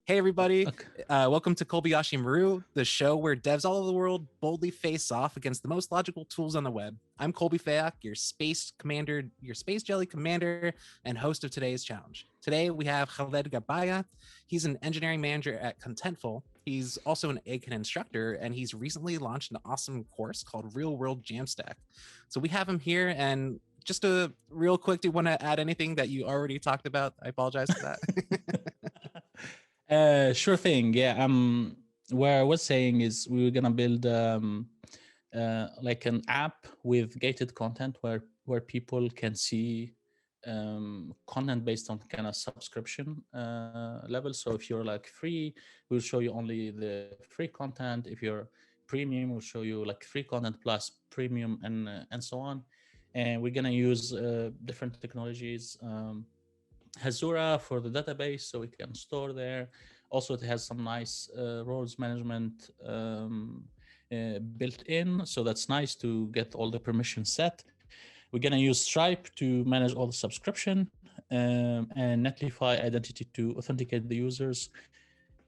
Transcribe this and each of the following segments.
Hey, everybody. Okay. Welcome to Colbyashi Maru, the show where devs all over the world boldly face off against the most logical tools on the web. I'm Colby Fayak, your space commander, your space jelly commander, and host of today's challenge. Today, we have Khaled Garbaya. He's an engineering manager at Contentful. He's also an ACAN instructor, and he's recently launched an awesome course called Real World Jamstack. So we have him here, and just a real quick, do you want to add anything that you already talked about? I apologize for that. Sure thing. Yeah. What I was saying is we were gonna build like an app with gated content where people can see content based on kind of subscription level. So if you're like free, we'll show you only the free content. If you're premium, we'll show you like free content plus premium and so on. And we're gonna use different technologies. Hasura for the database, so we can store there. Also, it has some nice roles management built in, so that's nice to get all the permissions set. We're gonna use Stripe to manage all the subscription, and Netlify Identity to authenticate the users,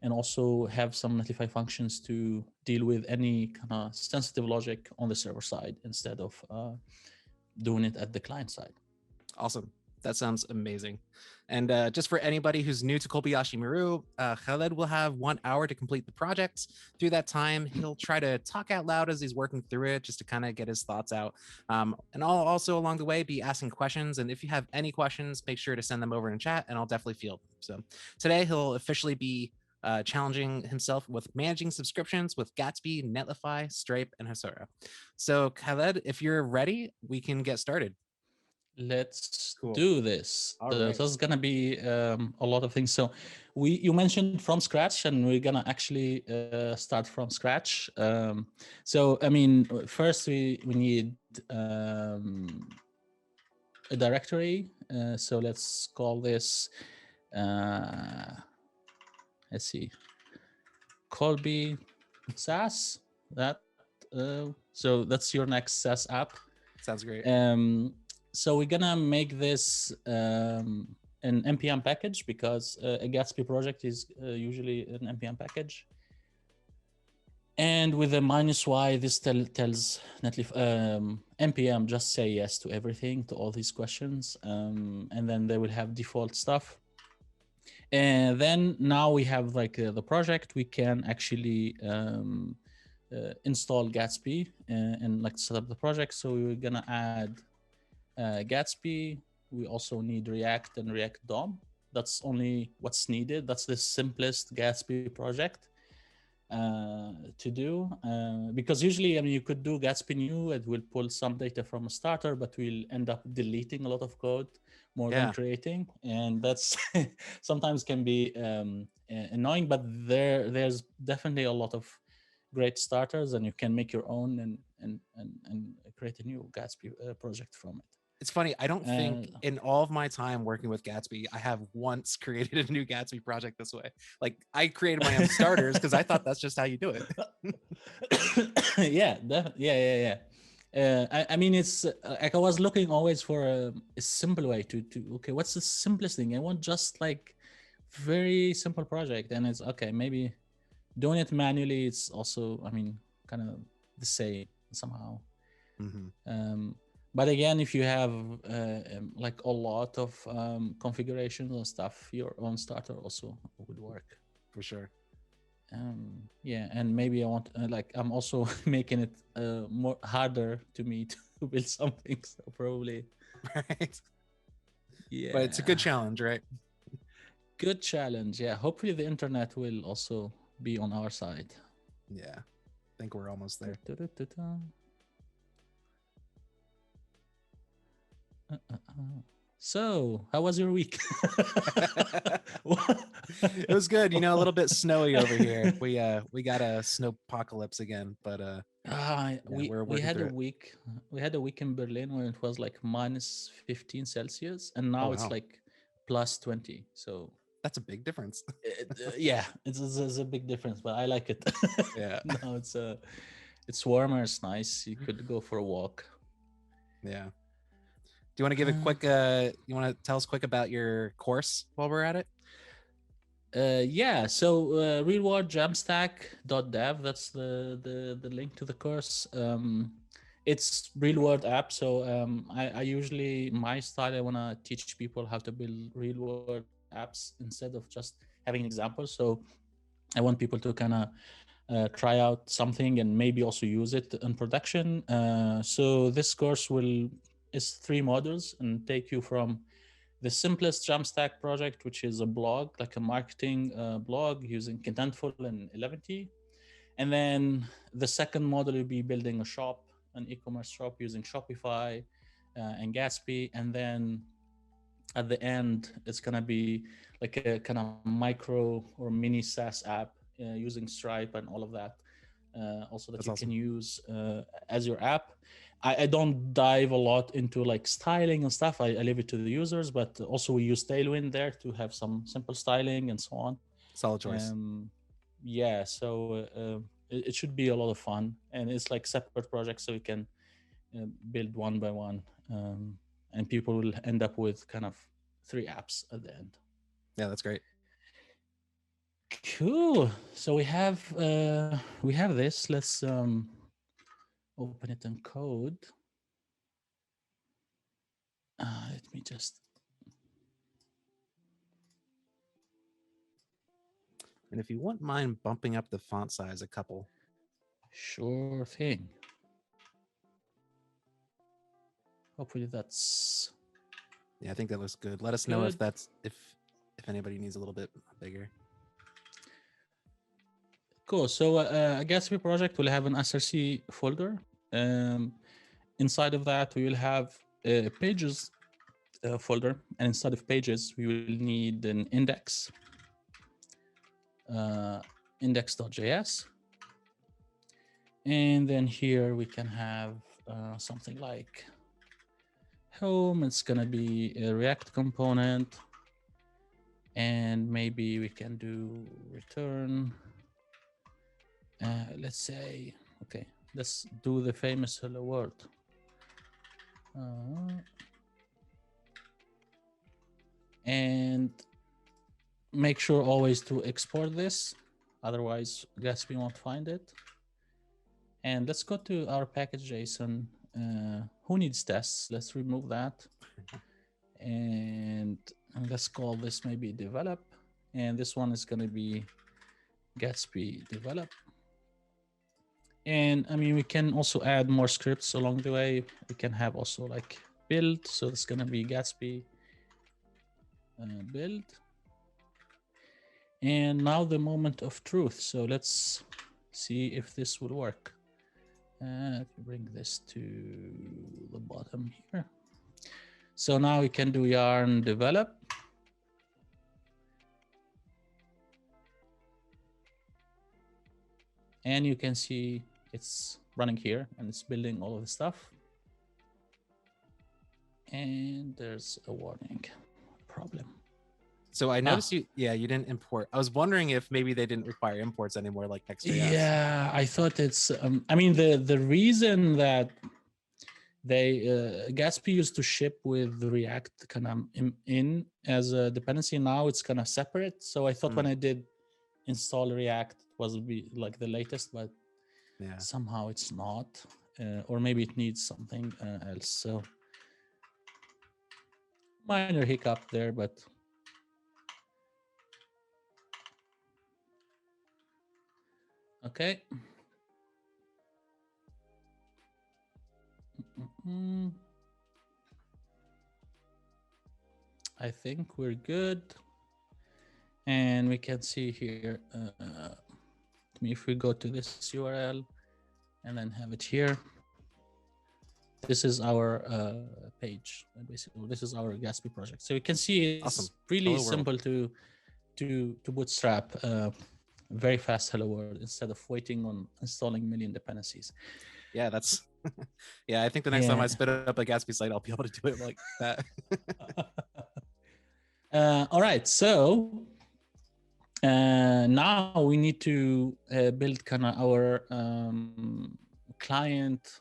and also have some Netlify functions to deal with any kind of sensitive logic on the server side instead of doing it at the client side. Awesome. That sounds amazing. And just for anybody who's new to Colbyashi Maru, Khaled will have 1 hour to complete the project. Through that time, he'll try to talk out loud as he's working through it, just to kind of get his thoughts out. And I'll also along the way be asking questions. And if you have any questions, make sure to send them over in chat and I'll definitely field them. So today he'll officially be challenging himself with managing subscriptions with Gatsby, Netlify, Stripe, and Hasura. So Khaled, if you're ready, we can get started. Let's Cool. do this. All right. So it's gonna be a lot of things. So you mentioned from scratch, and we're gonna actually start from scratch. So I mean, first we need a directory. So let's call this. Let's see, Colby SaaS. So that's your next SaaS app. Sounds great. So we're gonna make this an npm package because a Gatsby project is usually an npm package. And with a -y, this tells Netlify npm just say yes to everything, to all these questions, and then they will have default stuff. And then now we have like the project, we can actually install Gatsby and like set up the project. So we're gonna add Gatsby. We also need React and React DOM. That's only what's needed. That's the simplest Gatsby project to do. Because usually, I mean, you could do Gatsby new. It will pull some data from a starter, but we'll end up deleting a lot of code more than creating. And that's sometimes can be annoying, but there's definitely a lot of great starters, and you can make your own and create a new Gatsby project from it. It's funny. I don't think in all of my time working with Gatsby, I have once created a new Gatsby project this way. Like I created my own starters because I thought that's just how you do it. Yeah. I mean, it's like I was looking always for a simple way to okay, what's the simplest thing? I want just like very simple project, and it's okay. Maybe doing it manually, it's also, I mean, kind of the same somehow. Mm-hmm. But again, if you have like a lot of configurations and stuff, your own starter also would work. For sure. Yeah, and maybe I want like I'm also making it more harder to me to build something, so probably. Right. Yeah. But it's a good challenge, right? Good challenge. Yeah. Hopefully the internet will also be on our side. Yeah. I think we're almost there. So, how was your week? It was good. You know, a little bit snowy over here. We got a snow apocalypse again, but we had a week. We had a week in Berlin where it was like -15 Celsius, and now it's like +20. So that's a big difference. Yeah, it's a big difference, but I like it. Yeah. No, it's warmer. It's nice. You could go for a walk. Yeah. Do you want to give a quick? You want to tell us quick about your course while we're at it? Yeah, so real-world jamstack.dev, that's the link to the course. It's real-world app, so I usually, my style, I want to teach people how to build real-world apps instead of just having an example. So I want people to kind of try out something and maybe also use it in production. So this course is 3 modules and take you from the simplest Jamstack project, which is a blog, like a marketing blog using Contentful and 11t. And then the second model will be building a shop, an e-commerce shop using Shopify and Gatsby. And then at the end, it's going to be like a kind of micro or mini SaaS app using Stripe and all of that. Also that That's you awesome. can use as your app. I don't dive a lot into like styling and stuff. I leave it to the users, but also we use Tailwind there to have some simple styling and so on. Solid choice. Yeah, so it should be a lot of fun, and it's like separate projects, so you can build one by one, and people will end up with kind of 3 apps at the end. Yeah, that's great. Cool. So we have this. Let's open it in code. Let me just. And if you wouldn't mind bumping up the font size a couple. Sure thing. Hopefully that's. Yeah, I think that looks good. Let us know if that's if anybody needs a little bit bigger. Cool. So a Gatsby project will have an SRC folder. Inside of that, we will have pages folder, and inside of pages, we will need an index, index.js, and then here we can have something like home. It's gonna be a React component, and maybe we can do return. Let's say, okay, let's do the famous hello world. And make sure always to export this, otherwise Gatsby won't find it. And let's go to our package.json. Who needs tests? Let's remove that. And let's call this maybe develop. And this one is going to be Gatsby develop. And I mean, we can also add more scripts along the way. We can have also like build. So it's going to be Gatsby build. And now the moment of truth. So let's see if this will work. Let me bring this to the bottom here. So now we can do yarn develop. And you can see it's running here and it's building all of the stuff. And there's a warning problem. So I noticed you didn't import. I was wondering if maybe they didn't require imports anymore like Next.js. Yeah, I thought it's, I mean, the reason that they, Gatsby used to ship with React kind of in as a dependency. Now it's kind of separate. So I thought when I did install React, it was like the latest, but yeah, somehow it's not, or maybe it needs something else. So minor hiccup there, but okay. I think we're good. And we can see here, if we go to this URL and then have it here, this is our page. Basically, this is our Gatsby project. So you can see it's really simple to bootstrap very fast hello world instead of waiting on installing million dependencies. Yeah, that's yeah. I think the next time I spin up a Gatsby site, I'll be able to do it like that. All right, so now we need to build kind of our client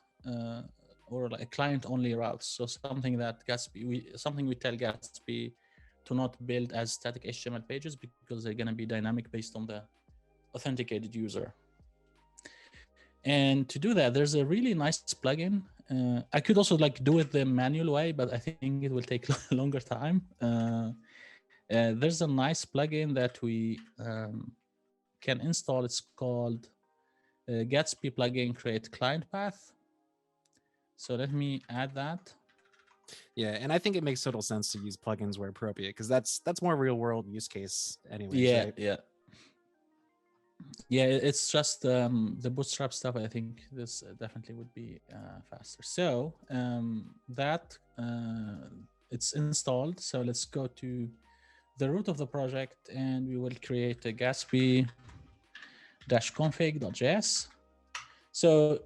or like client only routes. So something that Gatsby, something we tell Gatsby to to not build as static HTML pages because they're going to be dynamic based on the authenticated user. And to do that, there's a really nice plugin. I could also like do it the manual way, but I think it will take longer time. There's a nice plugin that we can install. It's called Gatsby plugin create client path. So let me add that. Yeah, and I think it makes total sense to use plugins where appropriate, because that's more real world use case anyways, Yeah, right? yeah, it's just the bootstrap stuff. I think this definitely would be faster. So that it's installed. So let's go to the root of the project, and we will create a gatsby-config.js. So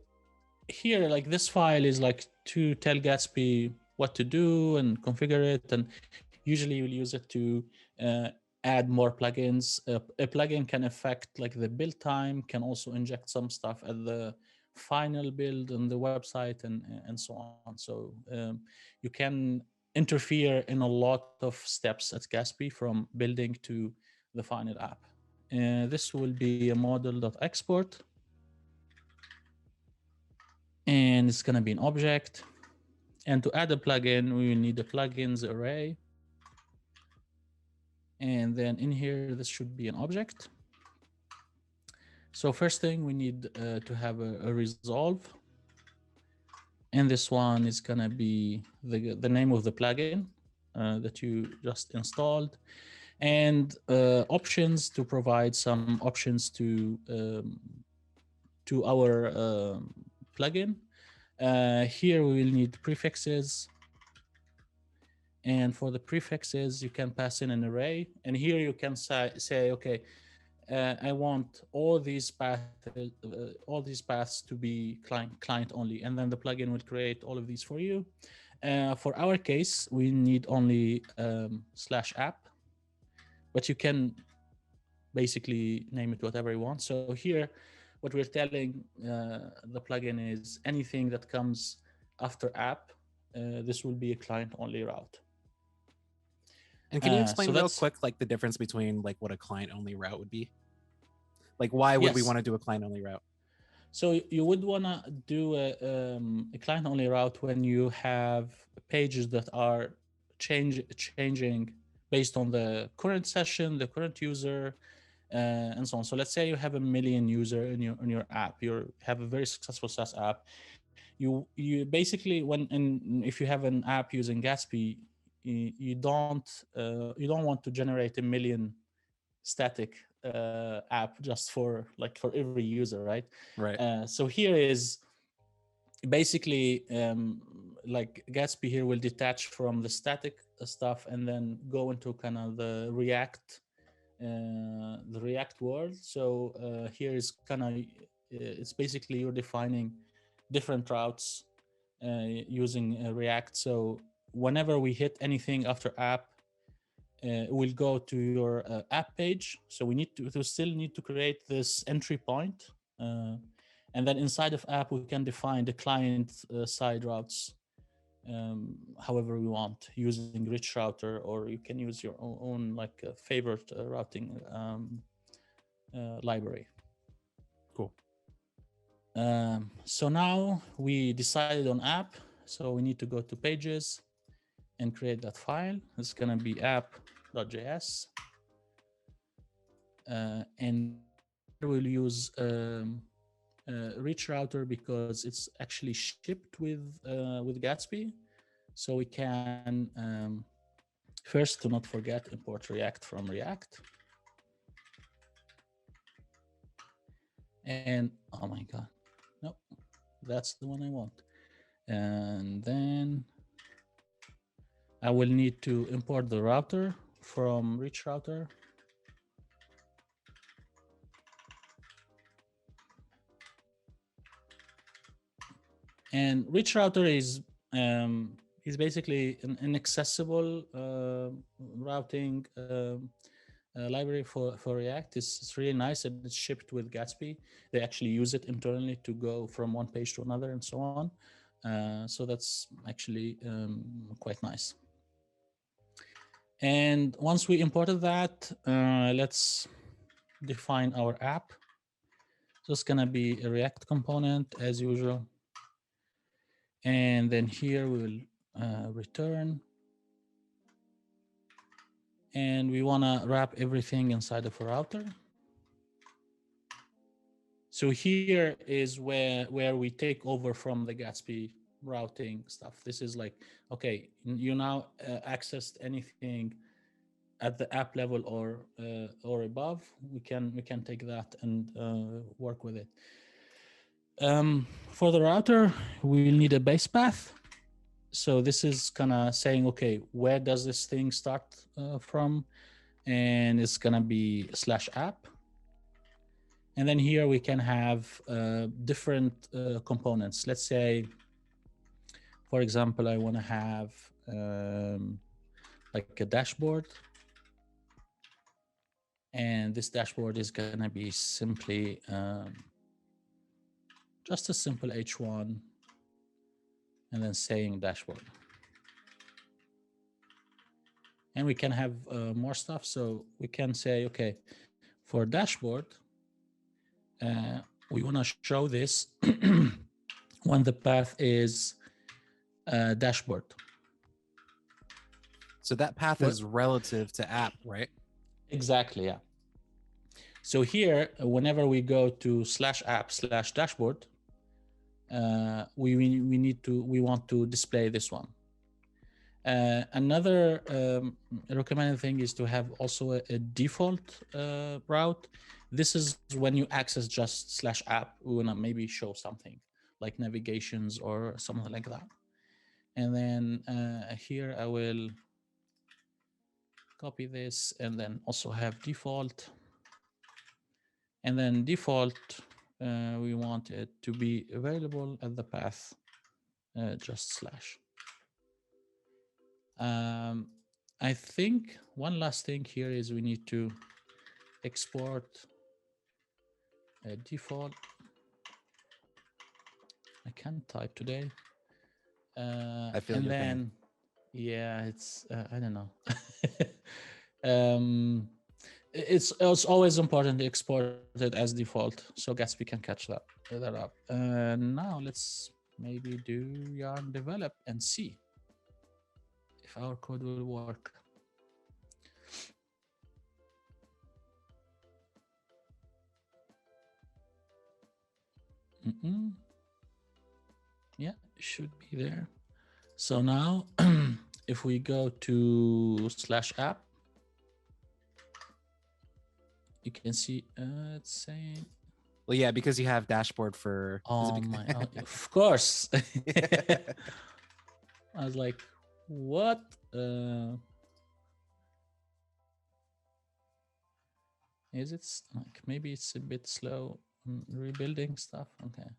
here, like this file is like to tell Gatsby what to do and configure it, and usually you'll use it to add more plugins. A plugin can affect like the build time, can also inject some stuff at the final build on the website and so on. So you can interfere in a lot of steps at Gatsby from building to the final app. This will be a model.export. And it's going to be an object. And to add a plugin, we will need a plugins array. And then in here, this should be an object. So first thing, we need to have a resolve. And this one is going to be the name of the plugin that you just installed. And options to provide some options to our plugin. Here we will need prefixes. And for the prefixes, you can pass in an array. And here you can say okay, I want all these paths to be client only. And then the plugin will create all of these for you. For our case, we need only /app, but you can basically name it whatever you want. So here, what we're telling the plugin is anything that comes after app, this will be a client-only route. And can you explain real quick, like the difference between like what a client-only route would be? Like, why would we want to do a client-only route? So you would want to do a client-only route when you have pages that are changing based on the current session, the current user, and so on. So let's say you have 1 million user in your app. You have a very successful SaaS app. You basically if you have an app using Gatsby, you don't want to generate 1 million static app just for every user, right? Right. So here is basically like Gatsby here will detach from the static stuff and then go into kind of the React world. So here is kind of it's basically you're defining different routes using React. So whenever we hit anything after app, we'll go to your app page. So we still need to create this entry point. And then inside of app, we can define the client side routes however we want, using rich router, or you can use your own like favorite routing library. Cool. So now we decided on app. So we need to go to pages and create that file. It's going to be app.js. And we'll use rich router because it's actually shipped with Gatsby. So we can first, to not forget, import React from React. And oh my God, no, that's the one I want. And then I will need to import the router from rich router. And rich router is basically an inaccessible routing library for React. It's really nice, and it's shipped with Gatsby. They actually use it internally to go from one page to another and so on. So that's actually quite nice. And once we imported that, let's define our app. So it's gonna be a React component as usual. And then here we'll return. And we wanna wrap everything inside of a router. So here is where we take over from the Gatsby routing stuff. This is like, okay, you now accessed anything at the app level or above. We can take that and work with it. For the router, we will need a base path. So this is kind of saying, okay, where does this thing start from? And it's gonna be /app. And then here we can have different components. Let's say, for example, I want to have like a dashboard. And this dashboard is going to be simply just a simple H1 and then saying dashboard. And we can have more stuff. So we can say, okay, for dashboard, we want to show this when the path is dashboard. So that path is relative to app, right? Exactly, yeah. So here, whenever we go to /app/dashboard, we want to display this one. Another recommended thing is to have also a default route. This is when you access just /app, we want to maybe show something like navigations or something like that. And then here I will copy this and then also have default. And then default, we want it to be available at the path, just /. I think one last thing here is we need to export a default. I can't type today. I feel and your then, pain. Yeah, it's, I don't know. It's always important to export it as default so Gatsby can catch that up. Now let's maybe do yarn develop and see if our code will work. Yeah, it should be there. So now if we go to /app, you can see it's saying, Well, yeah, because you have dashboard for. oh my, of course. I was like, what? Is it like, maybe it's a bit slow rebuilding stuff? Okay.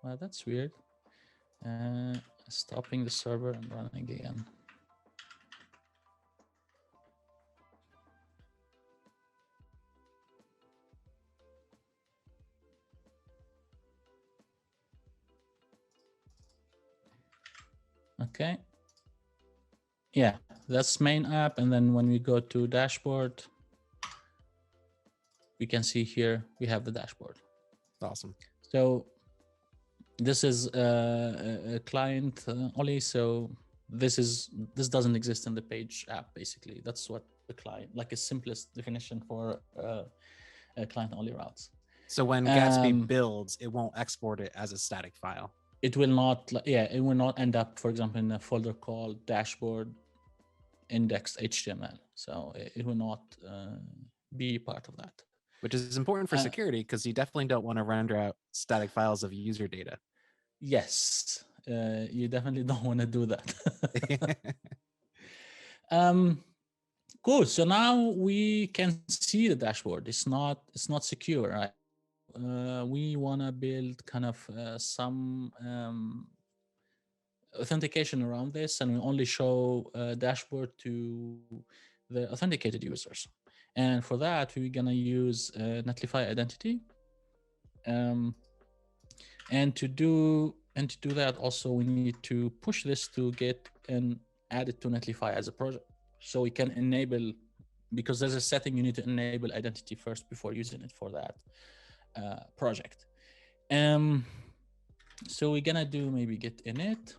Well, that's weird. Stopping the server and running again. Okay. Yeah, that's main app. And then when we go to dashboard, we can see here we have the dashboard. Awesome. So this is a client only. So this doesn't exist in the page app. Basically, that's what the client, like a simplest definition for client only routes. So when Gatsby builds, it won't export it as a static file. It will not. Yeah, it will not end up, for example, in a folder called dashboard indexed HTML. So it will not be part of that. Which is important for security because you definitely don't want to render out static files of user data. Yes, you definitely don't want to do that. Cool. So now we can see the dashboard. It's not secure, right? We want to build kind of some authentication around this, and we only show a dashboard to the authenticated users. And for that, we're gonna use Netlify Identity. And to do And to do that, also we need to push this to Git and add it to Netlify as a project, so we can enable, because there's a setting you need to enable identity first before using it for that project. So we're gonna do maybe git init.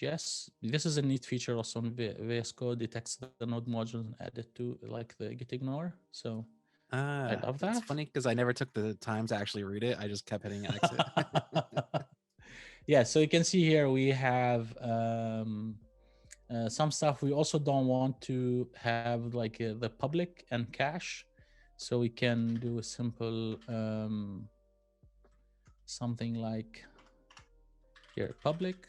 Yes, this is a neat feature also on VS Code, detects the node modules and add it to like the git ignore. So I love that. It's funny because I never took the time to actually read it. I just kept hitting exit. Yeah, so you can see here we have some stuff. We also don't want to have like the public and cache, so we can do a simple something like here public,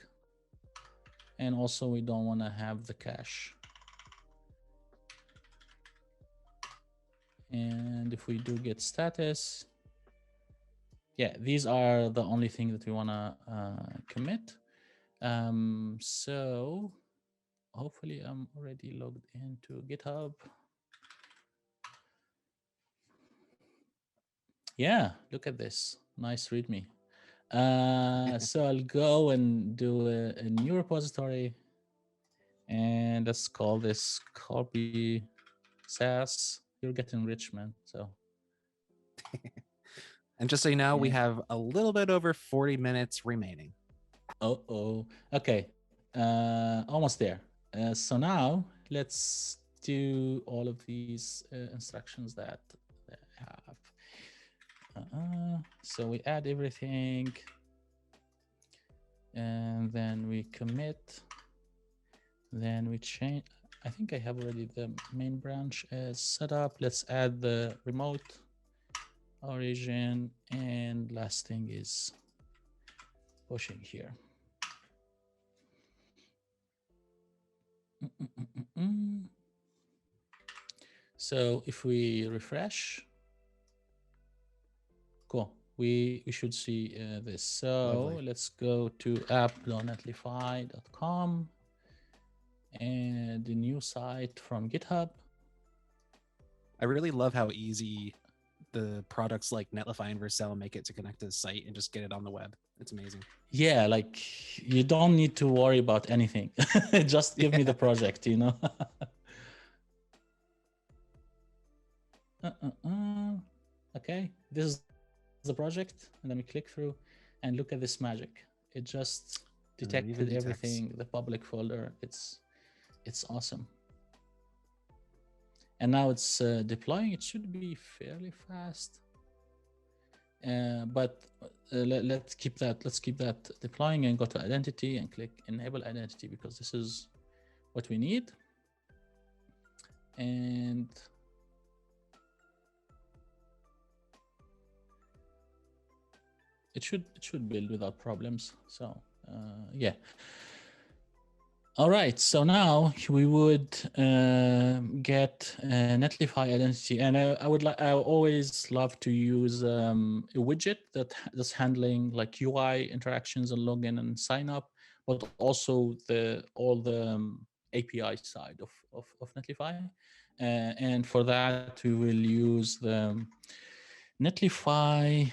and also we don't want to have the cache. And if we do git status, yeah, these are the only thing that we want to commit. So hopefully I'm already logged into GitHub. Yeah, look at this nice readme. So I'll go and do a new repository, and let's call this copy SAS. You're getting rich, man. So And just so you know, we yeah. have a little bit over 40 minutes remaining. Oh, okay. Almost there. So now let's do all of these instructions that I have. So we add everything, and then we commit, then we change. I think I have already the main branch as set up. Let's add the remote origin, and last thing is pushing here. So if we refresh, cool, we should see this. So Lovely. let's go to app.netlify.com and the new site from GitHub. I really love how easy the products like Netlify and Vercel make it to connect to the site and just get it on the web. It's amazing. Yeah, like you don't need to worry about anything. Just give me the project, you know. Okay, this is the project, and then we click through and look at this magic. It just detected everything, the public folder. It's awesome. And now it's deploying. It should be fairly fast, but let's keep that deploying and go to identity and click enable identity, because this is what we need. And it should build without problems. So yeah. All right, so now we would get Netlify Identity, and I always love to use a widget that's handling like UI interactions and login and sign up, but also all the API side of Netlify, and for that we will use the Netlify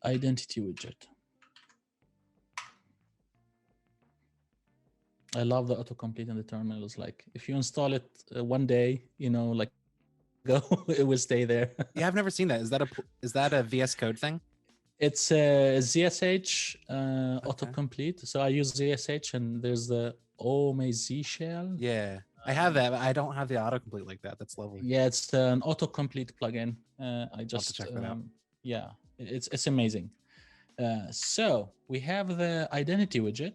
Identity widget. I love the autocomplete in the terminals. Like if you install it one day, you know, like a month ago, it will stay there. Yeah, I've never seen that. Is that a VS Code thing? It's a ZSH autocomplete. So I use ZSH, and there's the OMZ shell. Yeah, I have that, but I don't have the autocomplete like that. That's lovely. Yeah, it's an autocomplete plugin. I just I'll have to check that out. Yeah, it's amazing. So we have the identity widget,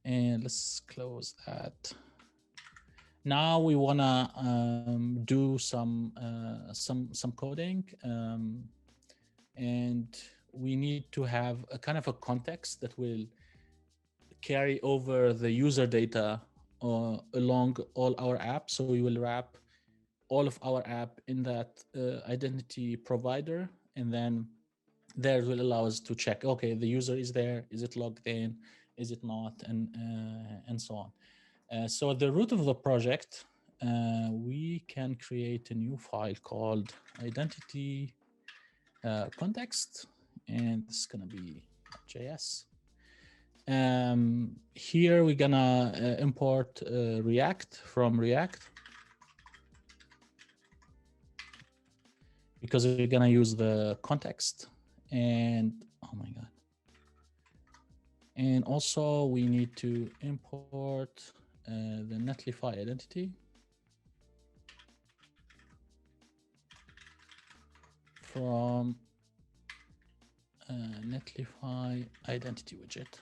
and let's close that. Now we wanna do some coding, and we need to have a kind of a context that will carry over the user data along all our apps. So we will wrap all of our app in that identity provider, and then there will allow us to check, okay, the user is there, is it logged in, is it not, and so on. So at the root of the project, we can create a new file called identity context, and this is gonna be JS. Here we're gonna import React from React, because we're gonna use the context. And oh my god, and also we need to import the Netlify identity from Netlify identity widget.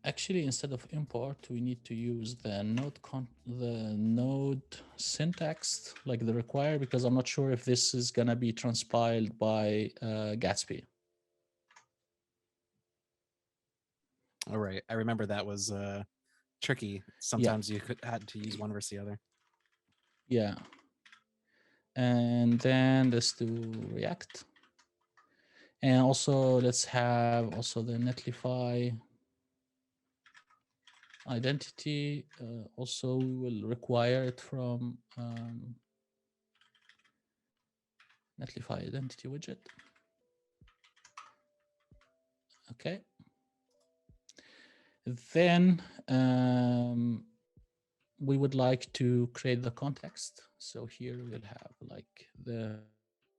Actually, instead of import, we need to use the node syntax, like the require, because I'm not sure if this is gonna be transpiled by Gatsby. All right, I remember that was tricky. Sometimes you had to use one versus the other. Yeah. And then let's do React. And also let's have also the Netlify identity. Also we will require it from Netlify identity widget. Okay. Then we would like to create the context. So here we'll have like the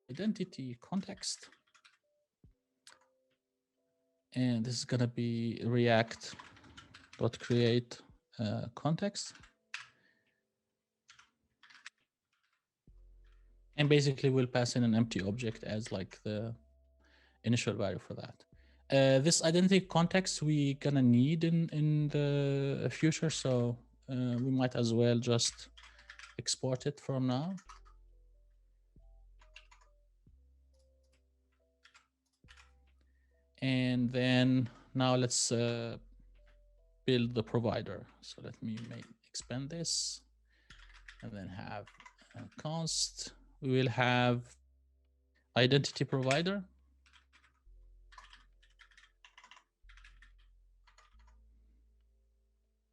identity context. And this is going to be react.create context. And basically we'll pass in an empty object as like the initial value for that. This identity context we're going to need in the future. So we might as well just export it from now. And then now let's build the provider. So let me expand this and then have const. We will have identity provider.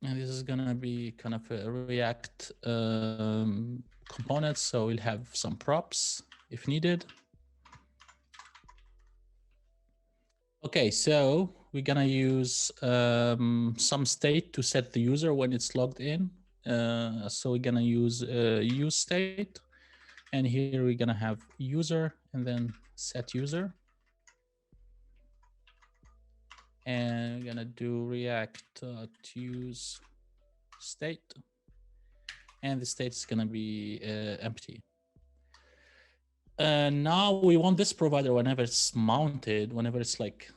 And this is going to be kind of a React component. So we'll have some props if needed. Okay, so we're going to use some state to set the user when it's logged in. So we're going to use use state. And here we're going to have user and then set user. And we're going to do react.use state. And the state is going to be empty. Now we want this provider whenever it's mounted, whenever it's like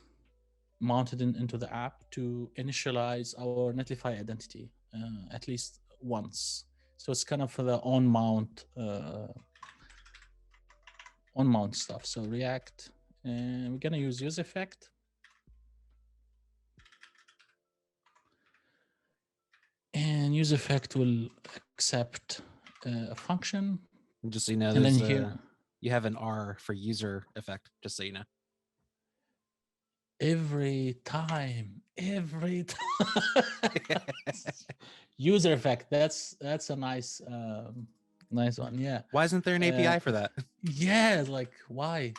mounted into the app, to initialize our Netlify identity at least once. So it's kind of for the on mount stuff. So React, and we're going to use effect. And use effect will accept a function. Just so you know, and then here you have an R for user effect, just so you know. Every time. User effect. That's a nice one. Yeah. Why isn't there an API for that? Yeah, like why?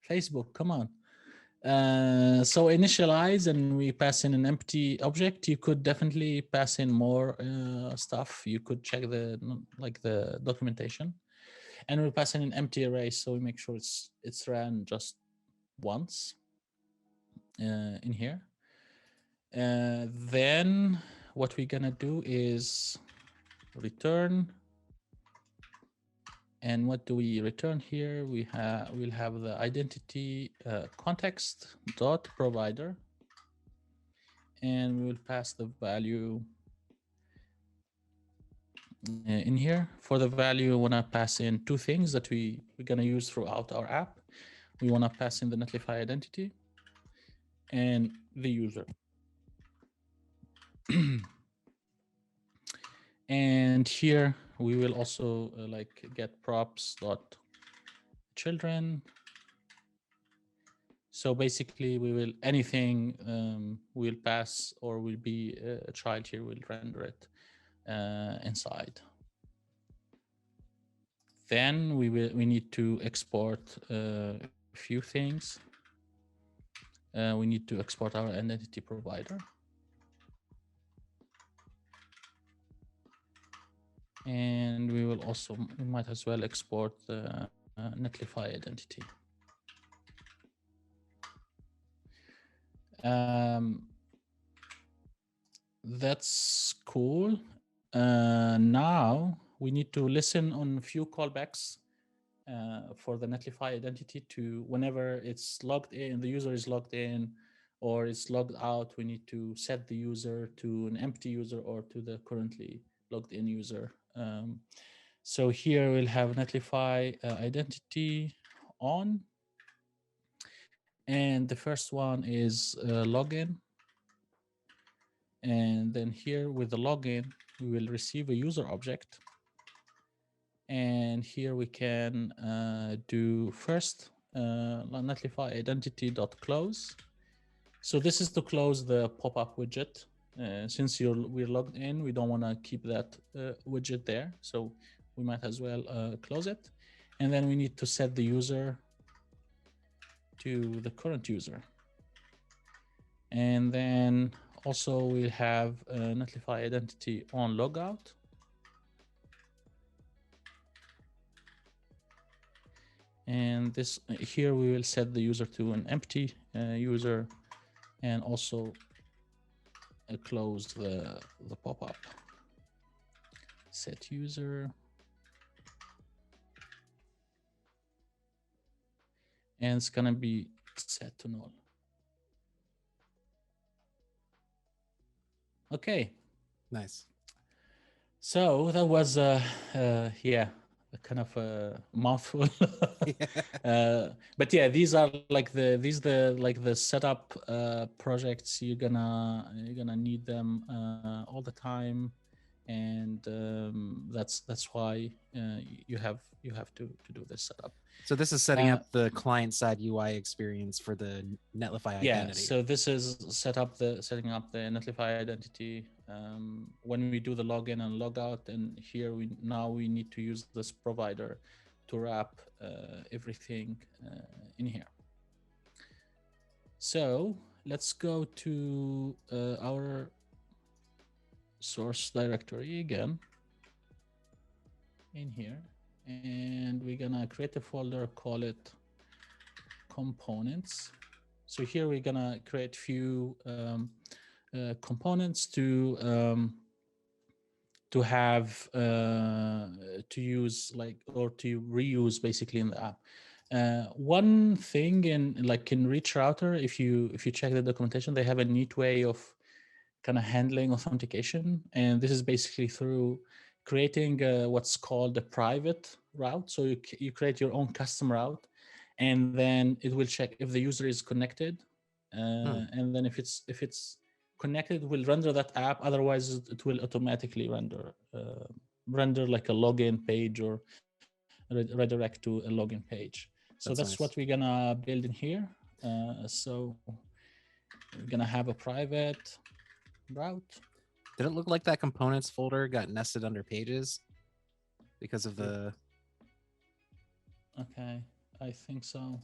Facebook, come on. So initialize, and we pass in an empty object. You could definitely pass in more stuff. You could check the documentation, and we pass in an empty array. So we make sure it's ran just once in here. Then what we're gonna do is return. And what do we return here? We'll have the identity context dot provider, and we will pass the value in here. For the value, we want to pass in two things that we're going to use throughout our app. We want to pass in the Netlify identity and the user. And here we will also get props dot children. So basically, we will anything will pass or will be a child here will render it inside. Then we need to export a few things. We need to export our identity provider. And we might as well export the Netlify identity. That's cool. Now we need to listen on a few callbacks for the Netlify identity to whenever it's logged in, the user is logged in or it's logged out, we need to set the user to an empty user or to the currently logged in user. So here we'll have Netlify identity on. And the first one is login. And then here with the login, we will receive a user object. And here we can do first Netlify identity.close. So this is to close the pop-up widget. Since we're logged in, we don't want to keep that widget there. So we might as well close it. And then we need to set the user to the current user. And then also we'll have Netlify identity on logout. And this here we will set the user to an empty user and also close the pop-up. Set user. And it's gonna be set to null. Okay. Nice. So that was yeah, a kind of a mouthful. But yeah, these are like the setup projects. You're gonna need them all the time, and that's why you have to do this setup. So this is setting up the client-side UI experience for the Netlify identity. Yeah, so this is setting up the Netlify identity. When we do the login and logout, and here we need to use this provider to wrap everything in here. So let's go to our source directory again in here. And we're gonna create a folder, call it components. So here we're gonna create few components to have to use or to reuse basically in the app. One thing in Reach Router, if you check the documentation, they have a neat way of kind of handling authentication, and this is basically through creating what's called a private route. So you create your own custom route, and then it will check if the user is connected, and then if it's connected, it will render that app. Otherwise, it will automatically render like a login page or redirect to a login page. So that's nice. What we're gonna build in here. So we're gonna have a private route. Did it look like that components folder got nested under pages because of the... Okay, I think so.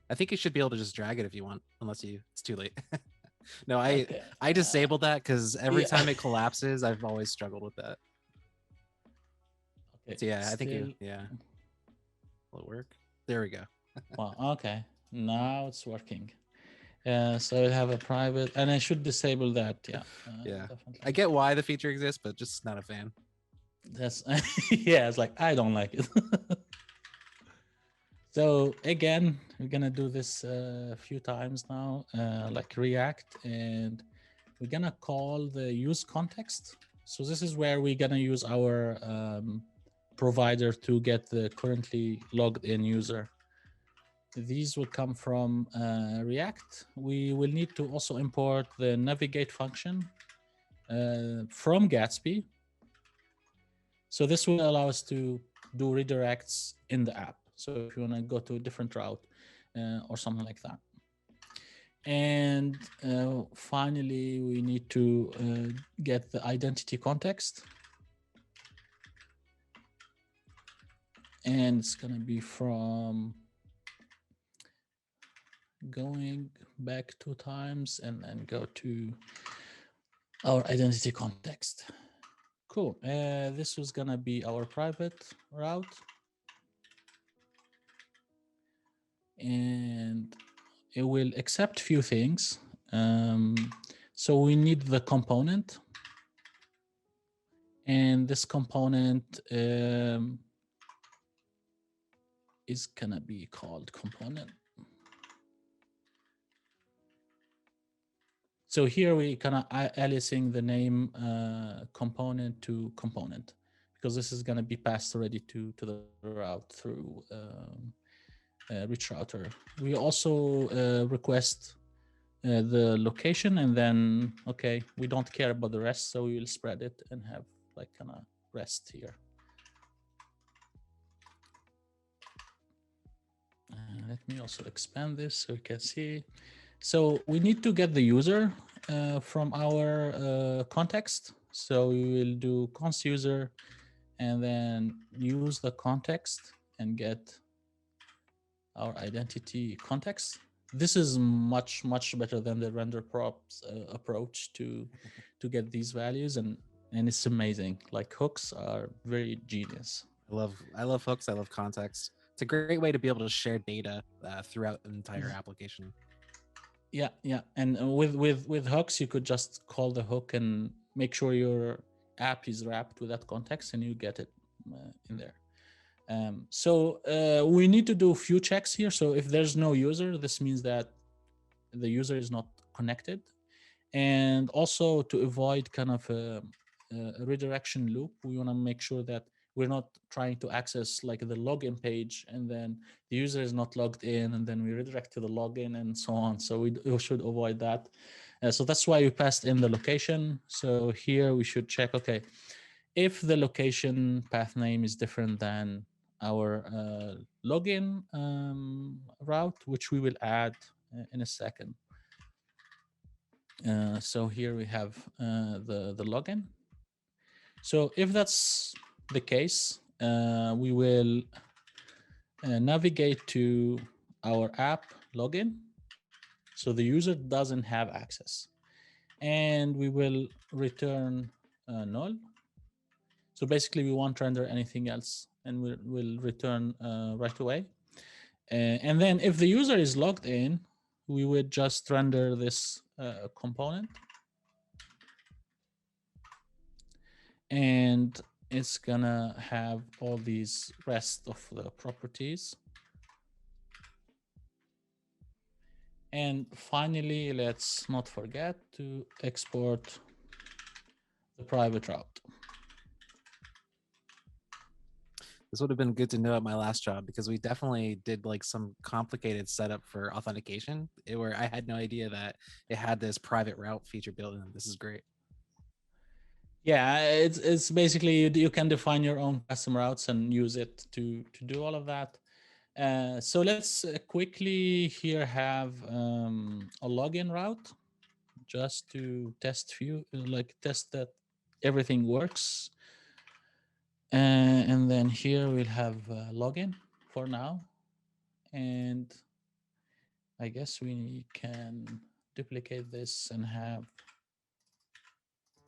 I think you should be able to just drag it if you want, unless it's too late. No, I disabled that because every time it collapses, I've always struggled with that. Okay, so yeah, I think will it work? There we go. Well, okay, now it's working. So we'll have a private, and I should disable that. Yeah. Yeah. Definitely. I get why the feature exists, but just not a fan. That's yeah. It's like I don't like it. So again, we're gonna do this a few times now, like React, and we're gonna call the use context. So this is where we're gonna use our provider to get the currently logged in user. These will come from React. We will need to also import the navigate function from Gatsby. So this will allow us to do redirects in the app. So if you want to go to a different route or something like that. And finally, we need to get the identity context. And it's going to be from going back 2 times and then go to our identity context. Cool. This was going to be our private route. And it will accept few things. So we need the component. And this component is going to be called component. So here we kind of aliasing the name component to component, because this is going to be passed already to the route through reach router. We also request the location, and then, okay, we don't care about the rest, so we will spread it and have like kind of rest here. Let me also expand this so you can see. So we need to get the user from our context. So we will do const user and then use the context and get our identity context. This is much better than the render props approach to get these values, and it's amazing. Like hooks are very genius. I love hooks. I love context. It's a great way to be able to share data throughout an entire application. Yeah, and with hooks, you could just call the hook and make sure your app is wrapped with that context, and you get it in there. So we need to do a few checks here. So if there's no user, this means that the user is not connected. And also to avoid kind of a redirection loop, we want to make sure that we're not trying to access like the login page and then the user is not logged in and then we redirect to the login and so on. So we should avoid that. So that's why we passed in the location. So here we should check, okay, if the location path name is different than our login route, which we will add in a second. So here we have the login. So if that's the case, we will navigate to our app login. So the user doesn't have access. And we will return null. So basically we won't render anything else, and we'll return right away. And then if the user is logged in, we would just render this component. And it's gonna have all these rest of the properties. And finally, let's not forget to export the private route. This would have been good to know at my last job, because we definitely did like some complicated setup for authentication where I had no idea that it had this private route feature built in. This is great. Yeah, it's basically you can define your own custom routes and use it to do all of that. So let's quickly here have a login route just to test test that everything works. And then here we'll have login for now. And I guess we can duplicate this and have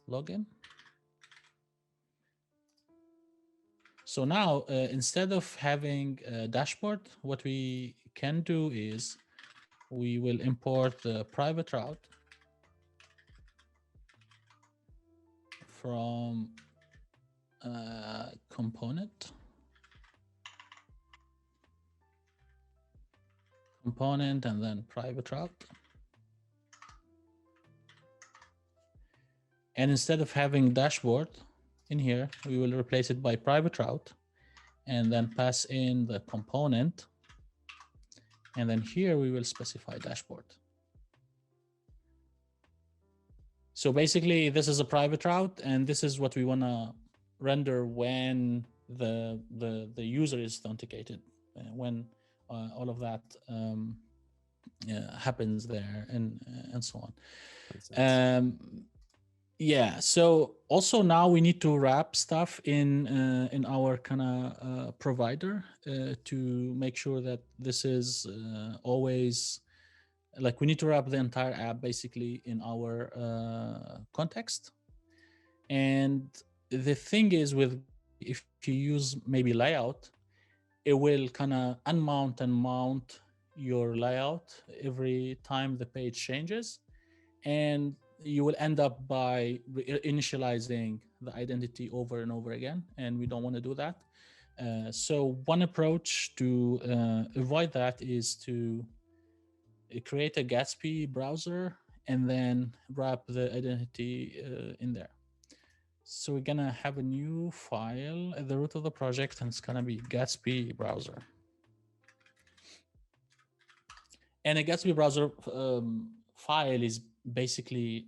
login. So now, instead of having a dashboard, what we can do is we will import the private route from component, and then private route. And instead of having dashboard in here, we will replace it by private route and then pass in the component. And then here we will specify dashboard. So basically this is a private route, and this is what we want to render when the user is authenticated, when all of that happens there, and so on. Makes sense. Yeah, so also now we need to wrap stuff in our kind of provider to make sure that this is always, like, we need to wrap the entire app basically in our context. And the thing is, with if you use maybe layout, it will kind of unmount and mount your layout every time the page changes, and you will end up by initializing the identity over and over again, and we don't want to do that. So one approach to avoid that is to create a Gatsby browser and then wrap the identity in there. So we're gonna have a new file at the root of the project, and it's gonna be Gatsby browser. And a Gatsby browser file is basically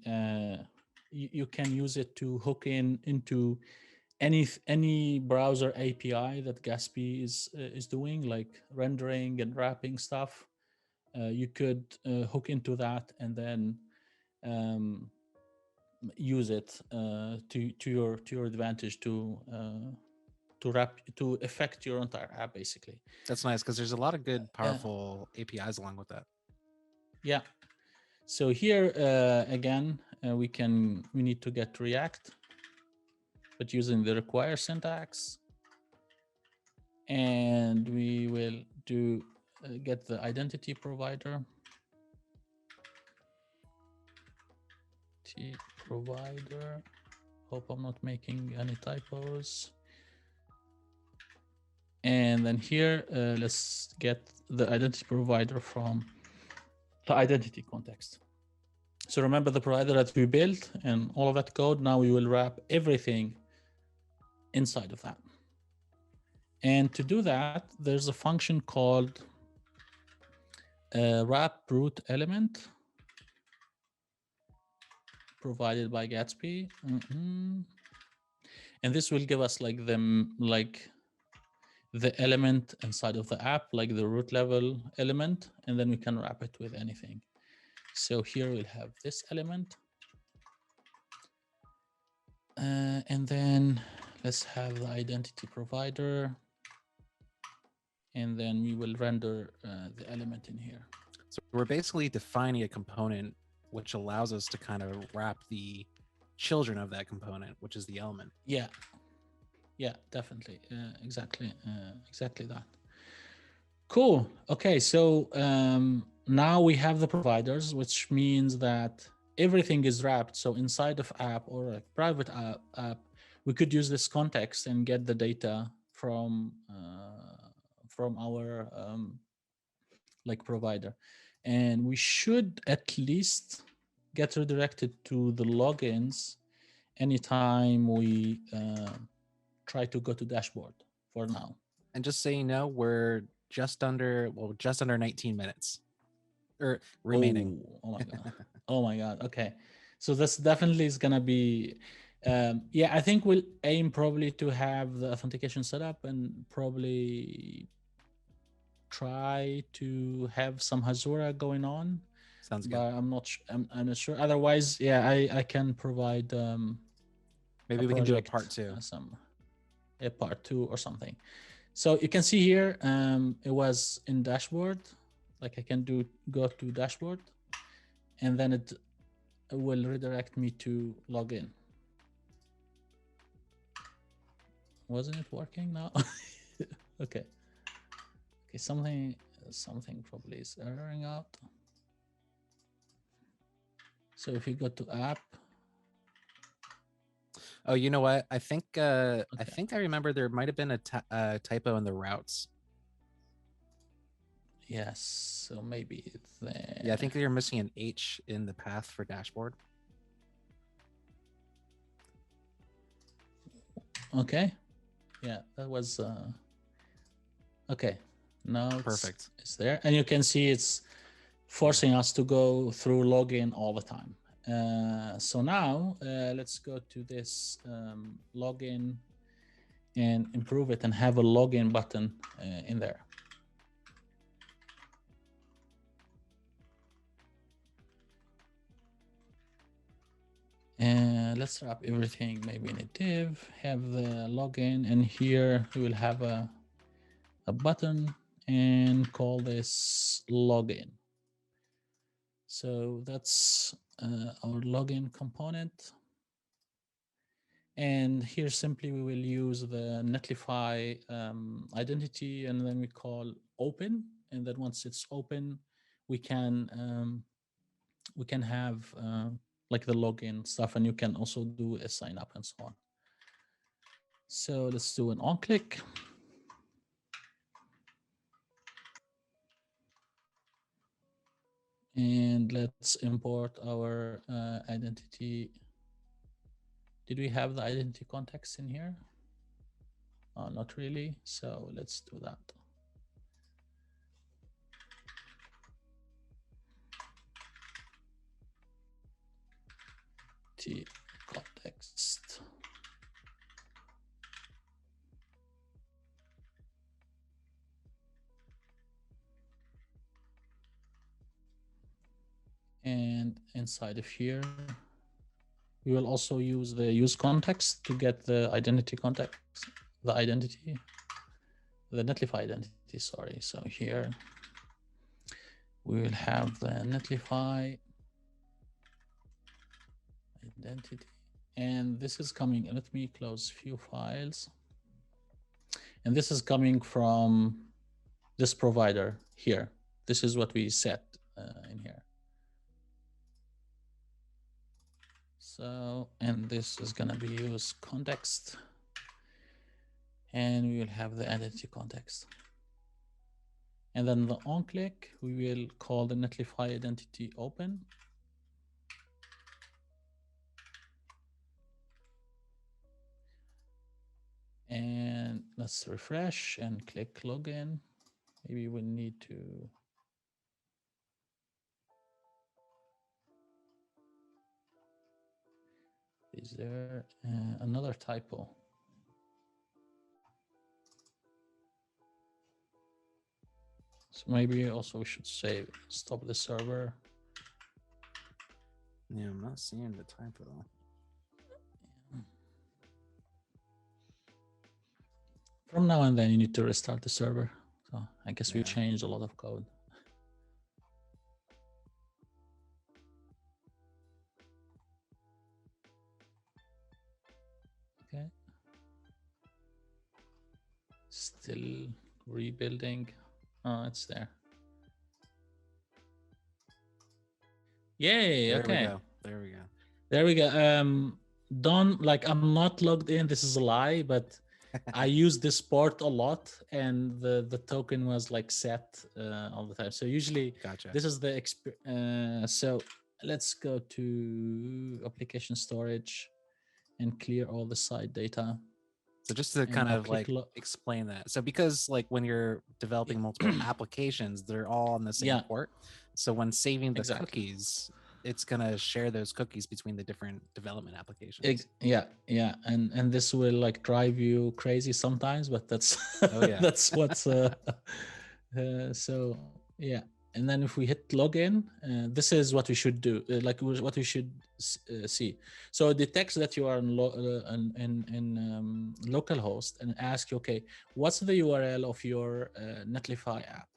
you can use it to hook into any browser API that Gatsby is doing, like rendering and wrapping stuff. You could hook into that and then use it to your advantage to wrap, to affect your entire app basically. That's nice because there's a lot of good, powerful APIs along with that. Yeah. So here again, we need to get React, but using the require syntax, and we will do get the identity provider. T provider. Hope I'm not making any typos. And then here, let's get the identity provider from the identity context. So remember the provider that we built and all of that code. Now we will wrap everything inside of that. And to do that, there's a function called wrap root element provided by Gatsby. And this will give us like the element inside of the app, like the root level element, and then we can wrap it with anything. So here we'll have this element. And then let's have the identity provider. And then we will render the element in here. So we're basically defining a component which allows us to kind of wrap the children of that component, which is the element. Yeah. Yeah, definitely. Exactly that. Cool. Okay, so now we have the providers, which means that everything is wrapped. So inside of app or a private app, we could use this context and get the data from our like provider, and we should at least get redirected to the logins anytime we try to go to dashboard for now. And just so you know, we're just under 19 minutes or remaining. Oh my god. Oh my god. Okay, so this definitely is gonna be yeah, I think we'll aim probably to have the authentication set up and probably try to have some Hasura going on. Sounds good. But I'm not sure. Otherwise, yeah, I can provide maybe we can do a part 2. A part 2 or something. So you can see here, it was in dashboard. Like I can go to dashboard, and then it will redirect me to login. Wasn't it working now? Okay. Okay, something probably is erroring out. So if you go to app. Oh, you know what? I think I remember there might have been a typo in the routes. Yes, so maybe there. Yeah, I think you're missing an H in the path for dashboard. Okay. Yeah, that was okay. Now perfect. It's there, and you can see it's forcing us to go through login all the time. So now let's go to this login and improve it and have a login button in there. let's wrap everything maybe in a div, have the login, and here we will have a button and call this login. So that's our login component. And here simply we will use the Netlify identity, and then we call open. And then once it's open, we can have like the login stuff, and you can also do a sign up and so on. So let's do an on click. And let's import our identity. Did we have the identity context in here? Not really. So let's do that. T context. And inside of here, we will also use the use context to get the identity context, the identity, the Netlify identity, sorry. So here we will have the Netlify identity. And this is coming, let me close few files. And this is coming from this provider here. This is what we set in here. So, and this is gonna be use context. And we will have the identity context. And then the on click, we will call the Netlify identity open. And let's refresh and click login. Maybe we'll need to. Is there another typo? So maybe also we should say stop the server. Yeah, I'm not seeing the typo. From now and then you need to restart the server. So I guess we Yeah. changed a lot of code. Okay. Still rebuilding. Oh, it's there. Yay, There okay. we go. There we go. There we go. Don't, like, I'm not logged in. This is a lie, but I use this port a lot, and the token was like set all the time. So usually, Gotcha. this is the so let's go to application storage and clear all the side data. So just to And kind I'll of click like explain that. So because like when you're developing multiple applications, they're all on the same Yeah. port. So when saving the Exactly. cookies, it's gonna share those cookies between the different development applications. Yeah, and this will like drive you crazy sometimes, but that's Oh yeah. that's what's so yeah. And then if we hit login, this is what we should do, like what we should see. So it detects that you are in localhost and ask you, okay, what's the URL of your Netlify app?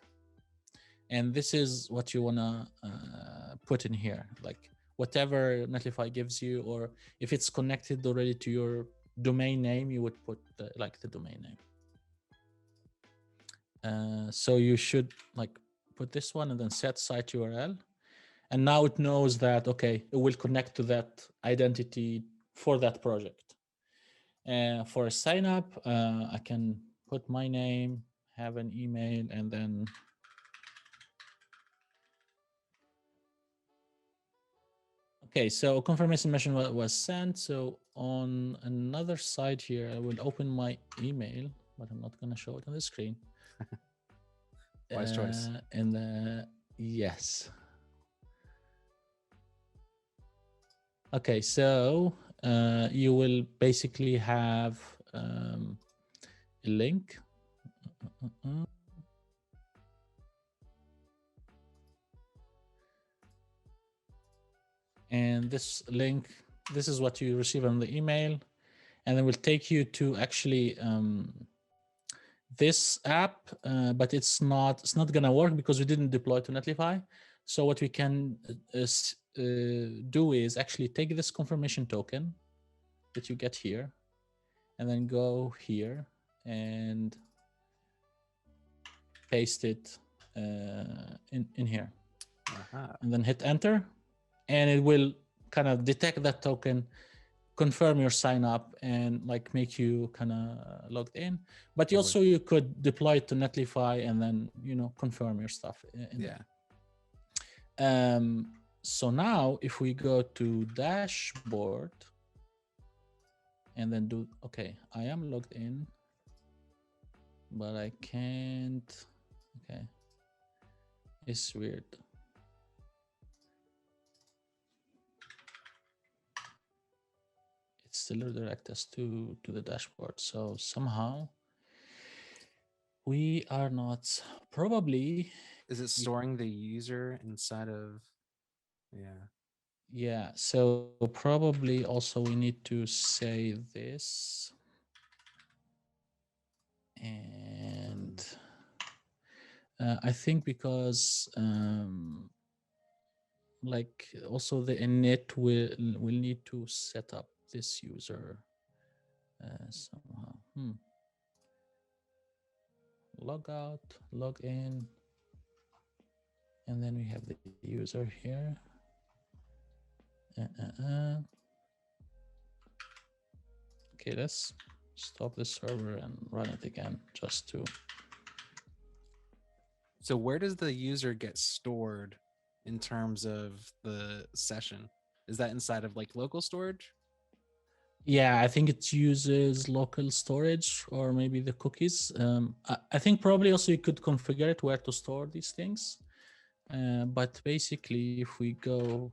And this is what you wanna put in here, like whatever Netlify gives you, or if it's connected already to your domain name, you would put like the domain name. So you should like put this one and then set site URL. And now it knows that, okay, it will connect to that identity for that project. For a sign up, I can put my name, have an email, and then okay, so confirmation message was sent. So on another side here, I will open my email, but I'm not going to show it on the screen. Wise choice. And yes. Okay, so you will basically have a link. And this link this is what you receive on the email, and then we'll take you to actually this app, but it's not gonna work because we didn't deploy to Netlify. So what we can do is actually take this confirmation token that you get here, and then go here and paste it in here, and then hit enter, and it will kind of detect that token, confirm your sign up, and like make you kind of logged in. But you also you could deploy it to Netlify and then confirm your stuff in there. So now if we go to dashboard and then do I am logged in, but I can't. It's weird. It still redirects us to the dashboard. So somehow we are not. Probably. Is it storing the user inside of? Yeah. So probably also we need to say this, and I think because like also the init will need to set up this user somehow. Log out, log in, and then we have the user here. Okay, let's stop the server and run it again just to. So where does the user get stored in terms of the session? Is that inside of like local storage? Yeah, I think it uses local storage or maybe the cookies. I think probably also you could configure it where to store these things. But basically, if we go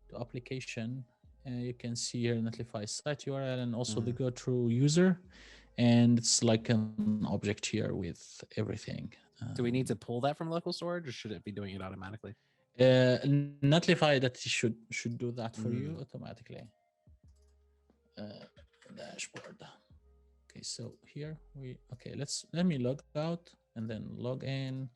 to application, you can see here Netlify site URL and also the go through user. And it's like an object here with everything. Do we need to pull that from local storage, or should it be doing it automatically? Netlify Identity should do that for you automatically. Dashboard. Okay, so here let me log out and then log in.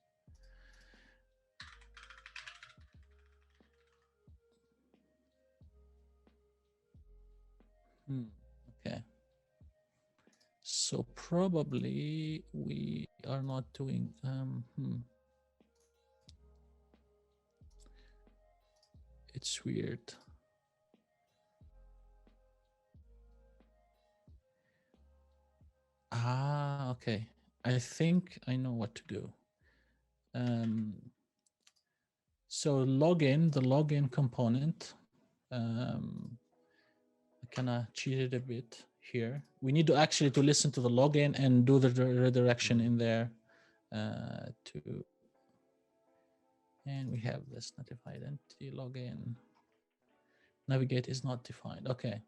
Okay. So probably we are not doing It's weird. Okay. I think I know what to do. So login, the login component, I kind of cheated a bit here. We need to actually to listen to the login and do the redirection in there and we have this Netlify Identity login. Navigate is not defined. Okay.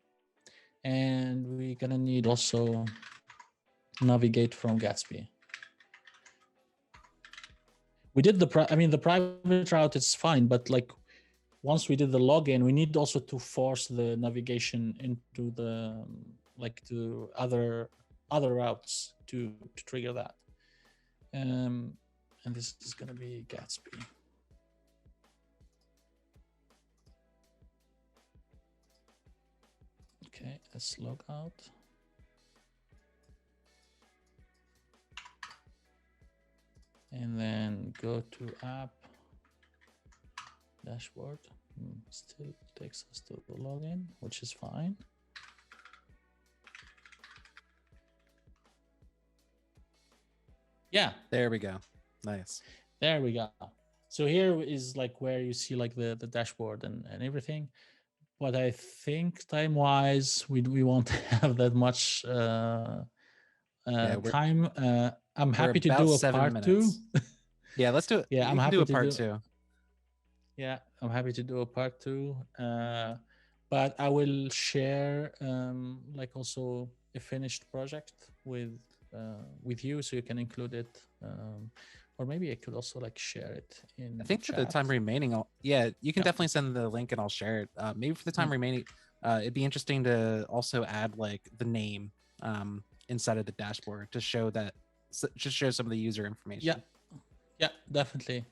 And we're gonna need also navigate from Gatsby. We did the private route is fine, but like once we did the login, we need also to force the navigation into the to other routes to trigger that. And this is gonna be Gatsby. Okay, let's log out. And then go to app, dashboard. Still takes us to the login, which is fine. Yeah. There we go. Nice. There we go. So here is like where you see like the dashboard and everything. But I think time-wise, we won't have that much time. I'm happy to do a part 2. Yeah, let's do it. Yeah, I'm happy to do a part 2. Yeah, I'm happy to do a part 2. But I will share like also a finished project with you, so you can include it. Or maybe I could also like share it in. I think for the time remaining, you can definitely send the link and I'll share it. Maybe for the time remaining, It'd be interesting to also add like the name inside of the dashboard to show that, just show some of the user information. Yeah, definitely.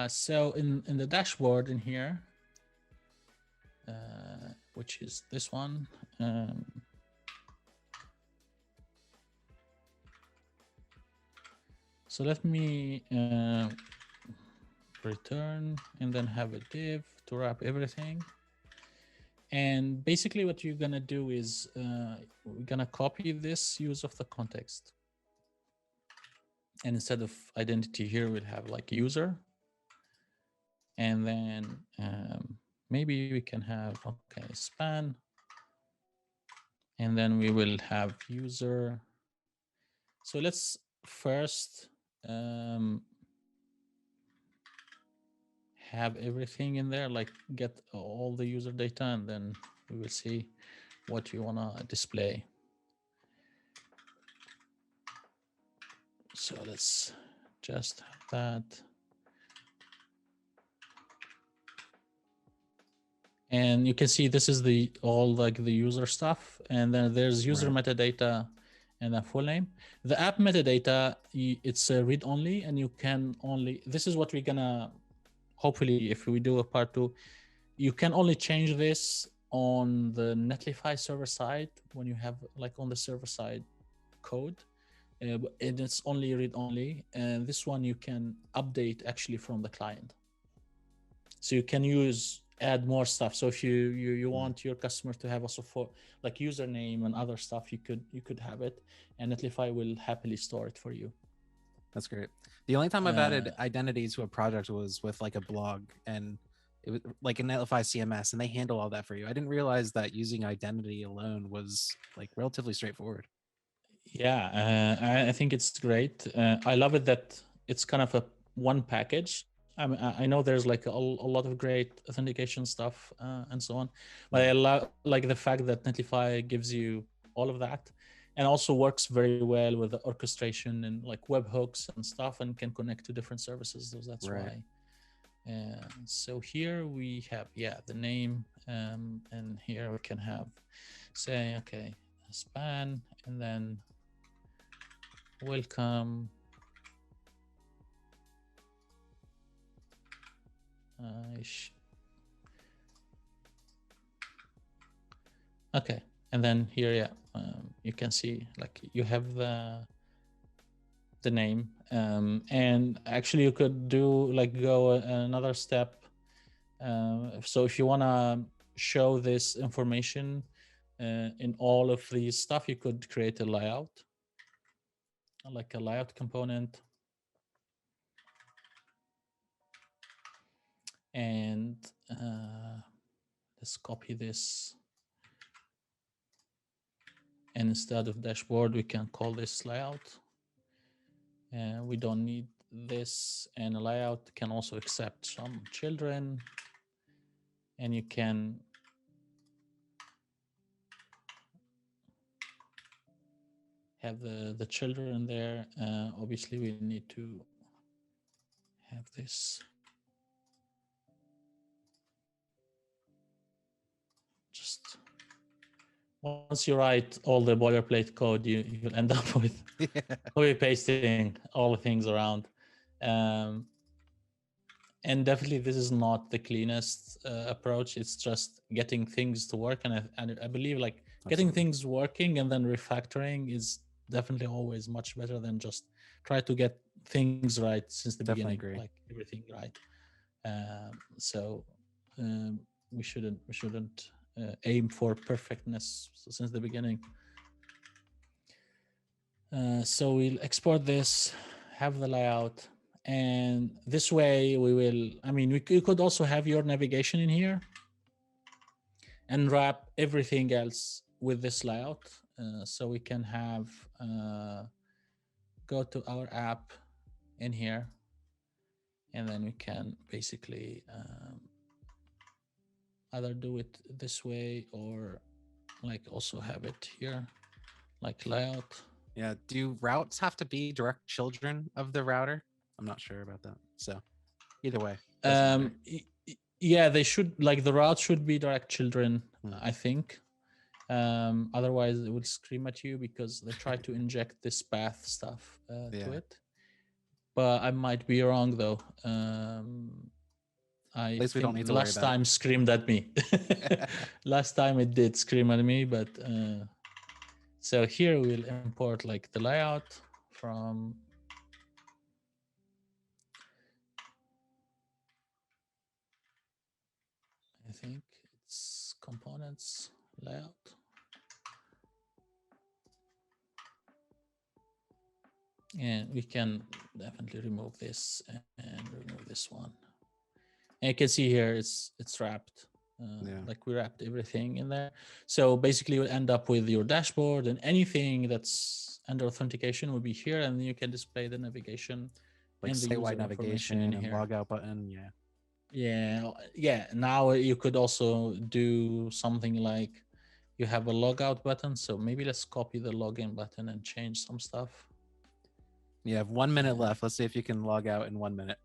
So in the dashboard in here, which is this one, so let me return and then have a div to wrap everything. And basically what you're gonna do is we're gonna copy this use of the context. And instead of identity here, we'll have like user. And then maybe we can have, okay, span. And then we will have user. So let's first have everything in there, like get all the user data, and then we will see what you want to display. So let's just have that. And you can see this is the all like the user stuff, and then there's user metadata and a full name. The app metadata, it's a read only, and you can only, this is what we're gonna, hopefully if we do a part 2, you can only change this on the Netlify server side when you have like on the server side code, and it's only read only. And this one you can update actually from the client, so you can add more stuff. So if you want your customer to have also for like username and other stuff, you could have it, and Netlify will happily store it for you. That's great. The only time I've added identity to a project was with like a blog, and it was like in Netlify CMS, and they handle all that for you. I didn't realize that using identity alone was like relatively straightforward. Yeah, I think it's great. I love it that it's kind of a one package. I know there's like a lot of great authentication stuff and so on, but I love like the fact that Netlify gives you all of that, and also works very well with the orchestration and like webhooks and stuff, and can connect to different services. So that's why. So here we have the name, and here we can have say okay, span, and then welcome. Okay, and then here, you can see like you have the name, and actually you could do like go another step. So if you want to show this information in all of these stuff, you could create a layout, like a layout component. And let's copy this, and instead of dashboard we can call this layout, and we don't need this. And a layout can also accept some children, and you can have the children there. Obviously we need to have this. Just once you write all the boilerplate code, you'll end up with copy pasting all the things around. And definitely this is not the cleanest approach. It's just getting things to work, and I believe like getting things working and then refactoring is definitely always much better than just try to get things right since the beginning, like everything right. So we shouldn't aim for perfectness since the beginning. So we'll export this, have the layout, and this way we will, I mean, you could also have your navigation in here and wrap everything else with this layout. So we can have, go to our app in here, and then we can basically either do it this way or like also have it here, like layout. Yeah. Do routes have to be direct children of the router? I'm not sure about that. So either way. Yeah, they should, like the route should be direct children. I think. Otherwise, it will scream at you because they try to inject this path stuff to it. But I might be wrong though. I At least we don't think need to worry last about time screamed at me. Last time it did scream at me, but so here we'll import like the layout from I think it's components layout. And we can definitely remove this and remove this one. And you can see here it's wrapped. Like we wrapped everything in there. So basically you'll end up with your dashboard, and anything that's under authentication will be here, and you can display the navigation like and the site-wide user information in navigation and here. logout button. Yeah. Now you could also do something like you have a logout button. So maybe let's copy the login button and change some stuff. You have 1 minute left. Let's see if you can log out in 1 minute.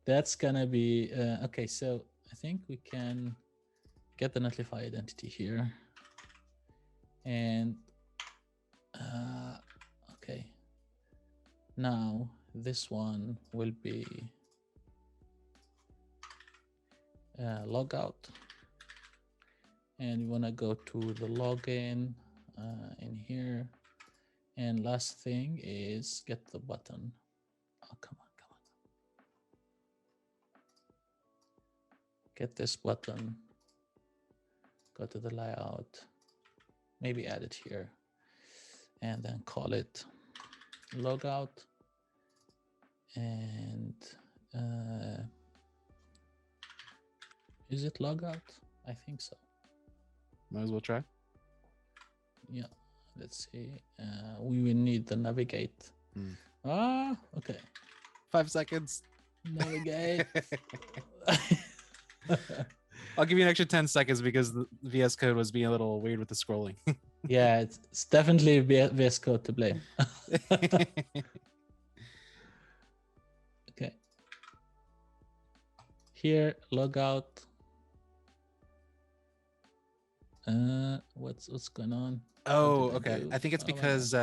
That's gonna be okay. So I think we can get the Netlify identity here, and okay. Now this one will be logout, and you wanna go to the login in here, and last thing is get the button. Oh, come on. Get this button, go to the layout, maybe add it here, and then call it logout. And is it logout? I think so. Might as well try. Yeah, let's see. We will need the navigate. Okay. 5 seconds. Navigate. I'll give you an extra 10 seconds because the VS Code was being a little weird with the scrolling. Yeah, it's definitely VS Code to blame. Okay. Here, logout. What's going on? Oh, okay. I think it's because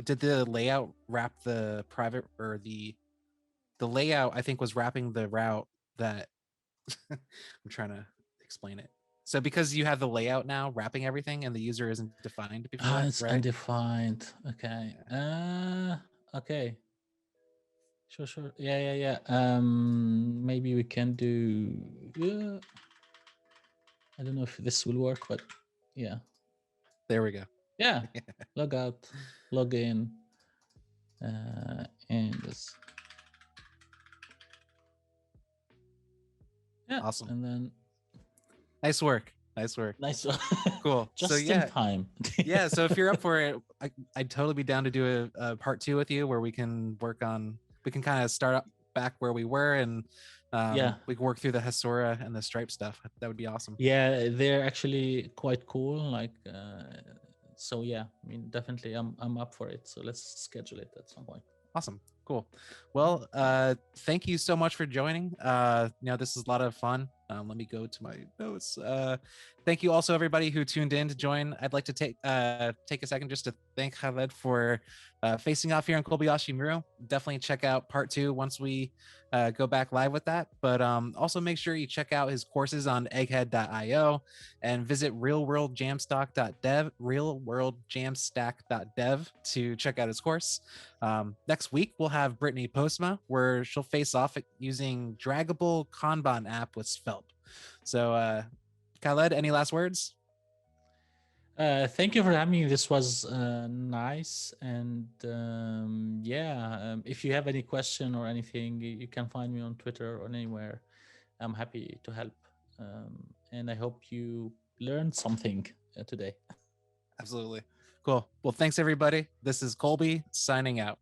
did the layout wrap the private, or the layout I think was wrapping the route that I'm trying to explain it. So because you have the layout now wrapping everything and the user isn't defined before that, it's right? undefined. Okay. Okay. Sure. Yeah. Maybe we can do. I don't know if this will work, but yeah. There we go. Yeah. Log out, log in, and this. Yeah. Awesome. And then. Nice work. Nice one. Cool. Just so yeah, in time. Yeah. So if you're up for it, I'd totally be down to do a part 2 with you, where we can work on. We can kind of start up back where we were, and we can work through the Hasura and the Stripe stuff. That would be awesome. Yeah, they're actually quite cool. Like, so yeah, I mean, definitely, I'm up for it. So let's schedule it at some point. Awesome. Cool. Well, thank you so much for joining. This is a lot of fun. Let me go to my notes. Thank you also everybody who tuned in to join. I'd like to take a second just to thank Khaled for facing off here in Colbyashi Maru. Definitely check out part 2 once we go back live with that. But also make sure you check out his courses on egghead.io and visit realworldjamstack.dev to check out his course. Next week, we'll have Brittany Postma, where she'll face off using draggable Kanban app with Svelte. So, Khaled, any last words? Thank you for having me. This was nice. And if you have any question or anything, you can find me on Twitter or anywhere. I'm happy to help. And I hope you learned something today. Absolutely. Cool. Well, thanks everybody. This is Colby signing out.